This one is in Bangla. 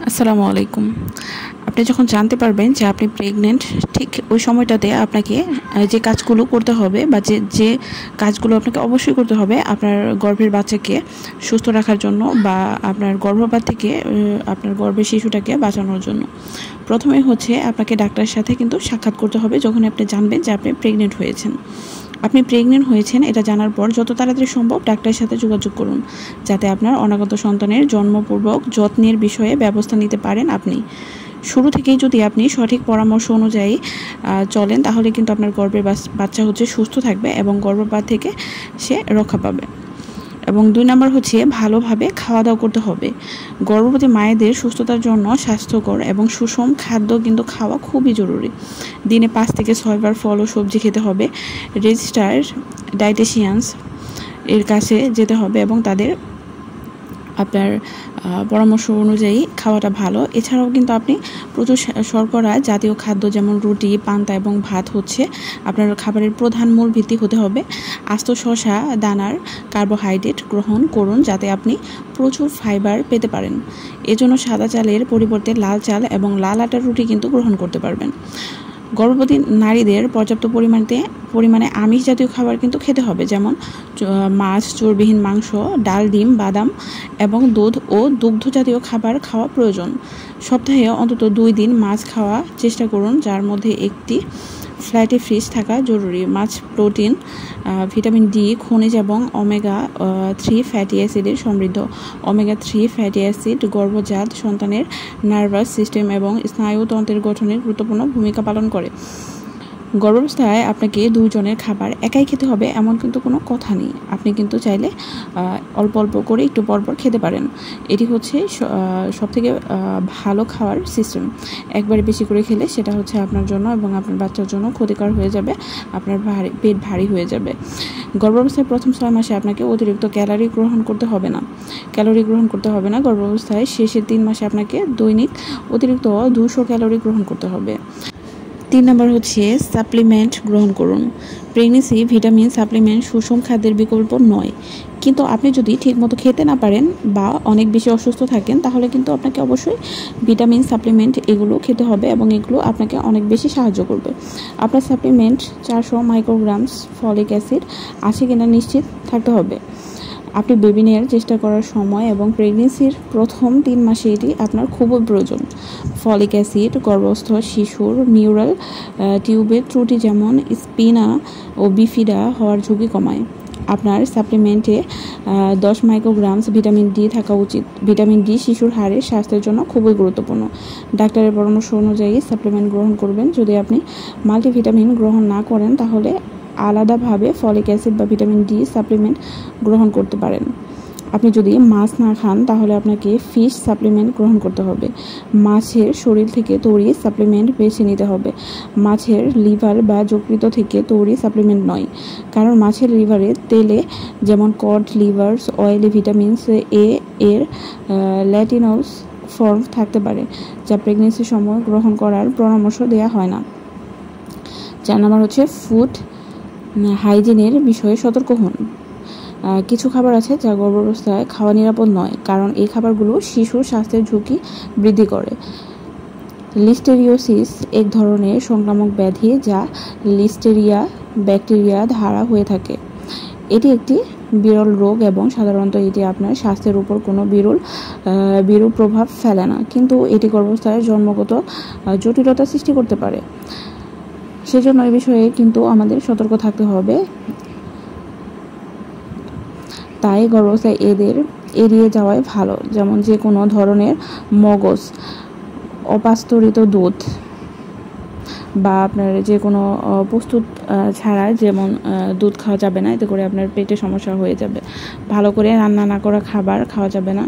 আসসালামু আলাইকুম। আপনি যখন জানতে পারবেন যে আপনি প্রেগনেন্ট, ঠিক ওই সময়টাতে আপনাকে যে কাজগুলো করতে হবে বা যে কাজগুলো আপনাকে অবশ্যই করতে হবে আপনার গর্ভের বাচ্চাকে সুস্থ রাখার জন্য বা আপনার গর্ভপাত থেকে আপনার গর্ভের শিশুটাকে বাঁচানোর জন্য। প্রথমে হচ্ছে আপনাকে ডাক্তারের সাথে কিন্তু সাক্ষাৎ করতে হবে যখন আপনি জানবেন যে আপনি প্রেগনেন্ট হয়েছেন। আপনি প্রেগনেন্ট হয়েছেন এটা জানার পর যত তাড়াতাড়ি সম্ভব ডাক্তারের সাথে যোগাযোগ করুন, যাতে আপনার অনাগত সন্তানের জন্মপূর্বক যত্নের বিষয়ে ব্যবস্থা নিতে পারেন। আপনি শুরু থেকেই যদি আপনি সঠিক পরামর্শ অনুযায়ী চলেন, তাহলে কিন্তু আপনার গর্ভের বাচ্চা হচ্ছে সুস্থ থাকবে এবং গর্ভপাত থেকে সে রক্ষা পাবে। এবং 2 নম্বর হচ্ছে ভালোভাবে খাওয়া দাওয়া করতে হবে। গর্ভবতী মায়েদের সুস্থতার জন্য স্বাস্থ্যকর এবং সুষম খাদ্য কিন্তু খাওয়া খুবই জরুরি। দিনে 5 থেকে 6 বার ফল ও সবজি খেতে হবে। রেজিস্টার্ড ডায়েটিশিয়ানস এর কাছে যেতে হবে এবং তাদের আপনার পরামর্শ অনুযায়ী খাওয়াটা ভালো। এছাড়াও কিন্তু আপনি প্রচুর শর্করা জাতীয় খাদ্য যেমন রুটি, পান্তা এবং ভাত হচ্ছে আপনার খাবারের প্রধান মূল ভিত্তি হতে হবে। আস্ত শসা দানার কার্বোহাইড্রেট গ্রহণ করুন, যাতে আপনি প্রচুর ফাইবার পেতে পারেন। এজন্য সাদা চালের পরিবর্তে লাল চাল এবং লাল আটার রুটি কিন্তু গ্রহণ করতে পারবেন। গর্ভবতী নারীদের পর্যাপ্ত পরিমাণে আমিষ জাতীয় খাবার কিন্তু খেতে হবে, যেমন মাছ, চর্বিহীন মাংস, ডাল, ডিম, বাদাম এবং দুধ ও দুগ্ধ জাতীয় খাবার খাওয়া প্রয়োজন। সপ্তাহে অন্তত 2 দিন মাছ খাওয়ার চেষ্টা করুন, যার মধ্যে একটি ফ্যাটি ফিশ থাকা জরুরি। মাছ প্রোটিন, ভিটামিন ডি, খনিজ এবং ওমেগা 3 ফ্যাটি অ্যাসিডের সমৃদ্ধ। ওমেগা 3 ফ্যাটি অ্যাসিড গর্ভজাত সন্তানের নার্ভাস সিস্টেম এবং স্নায়ুতন্ত্রের গঠনে গুরুত্বপূর্ণ ভূমিকা পালন করে। গর্ভাবস্থায় আপনাকে 2 জনের খাবার একাই খেতে হবে এমন কিন্তু কোনো কথা নেই। আপনি কিন্তু চাইলে অল্প অল্প করে একটু পরপর খেতে পারেন। এটি হচ্ছে সবথেকে ভালো খাওয়ার সিস্টেম। একবারে বেশি করে খেলে সেটা হচ্ছে আপনার জন্য এবং আপনার বাচ্চার জন্য ক্ষতিকর হয়ে যাবে, আপনার পেট ভারী হয়ে যাবে। গর্ভাবস্থায় প্রথম 6 মাসে আপনাকে অতিরিক্ত ক্যালোরি গ্রহণ করতে হবে না। গর্ভাবস্থায় শেষের 3 মাসে আপনাকে দৈনিক অতিরিক্ত 200 ক্যালোরি গ্রহণ করতে হবে। 3 নম্বর হচ্ছে সাপ্লিমেন্ট গ্রহণ করুন। প্রেগনেন্সি ভিটামিন সাপ্লিমেন্ট সুষম খাদ্যের বিকল্প নয়, কিন্তু আপনি যদি ঠিকমতো খেতে না পারেন বা অনেক বেশি অসুস্থ থাকেন, তাহলে কিন্তু আপনাকে অবশ্যই ভিটামিন সাপ্লিমেন্ট এগুলো খেতে হবে এবং এগুলো আপনাকে অনেক বেশি সাহায্য করবে। আপনার সাপ্লিমেন্ট 400 মাইক্রোগ্রামস ফলিক অ্যাসিড আছে কিনা নিশ্চিত থাকতে হবে। আপনি বেবি নেওয়ার চেষ্টা করার সময় এবং প্রেগনেন্সির প্রথম 3 মাসে এটি আপনার খুবই প্রয়োজন। ফলিক অ্যাসিড গর্ভস্থ শিশুর নিউরাল টিউবের ত্রুটি যেমন স্পিনা ও বিফিডা হওয়ার ঝুঁকি কমায়। আপনার সাপ্লিমেন্টে 10 মাইক্রোগ্রামস ভিটামিন ডি থাকা উচিত। ভিটামিন ডি শিশুর হাড়ের স্বাস্থ্যের জন্য খুবই গুরুত্বপূর্ণ। ডাক্তারের পরামর্শ অনুযায়ী সাপ্লিমেন্ট গ্রহণ করবেন। যদি আপনি মাল্টিভিটামিন গ্রহণ না করেন, তাহলে আলাদাভাবে ফলিক অ্যাসিড বা ভিটামিন ডি সাপ্লিমেন্ট গ্রহণ করতে পারেন। আপনি যদি মাছ না খান, তাহলে আপনাকে ফিশ সাপ্লিমেন্ট গ্রহণ করতে হবে। মাছের শরীর থেকে তৈরি সাপ্লিমেন্ট বেছে নিতে হবে। মাছের লিভার বা যকৃৎ থেকে তৈরি সাপ্লিমেন্ট নয়, কারণ মাছের লিভারে তেলে যেমন কড লিভার্স অয়েলে ভিটামিনস এ এর ল্যাটিনস ফর্ম থাকতে পারে, যা প্রেগনেন্সির সময় গ্রহণ করার পরামর্শ দেওয়া হয় না। 4 নম্বর হচ্ছে ফুড হাইজিনের বিষয়ে সতর্ক হন। কিছু খাবার আছে যা গর্ভাবস্থায় খাওয়া নিরাপদ নয়, কারণ এই খাবারগুলো শিশুর স্বাস্থ্যের ঝুঁকি বৃদ্ধি করে। লিস্টেরিওসিস এক ধরনের সংক্রামক ব্যাধি যা লিস্টেরিয়া ব্যাকটেরিয়া দ্বারা হয়ে থাকে। এটি একটি বিরল রোগ এবং সাধারণত এটি আপনার স্বাস্থ্যের উপর কোনো বিরূপ প্রভাব ফেলে না, কিন্তু এটি গর্ভাবস্থায় জন্মগত জটিলতা সৃষ্টি করতে পারে। সেজন্য এই বিষয়ে কিন্তু আমাদের সতর্ক থাকতে হবে। তাই গর্ভাবস্থায় এদের এড়িয়ে যাওয়াই ভালো, যেমন যে কোনো ধরনের মগজ, অপাস্তরিত দুধ বা আপনার যে কোনো প্রস্তুত ছাড়া যেমন দুধ খাওয়া যাবে না, এতে করে আপনার পেটে সমস্যা হয়ে যাবে। ভালো করে রান্না না করা খাবার খাওয়া যাবে না।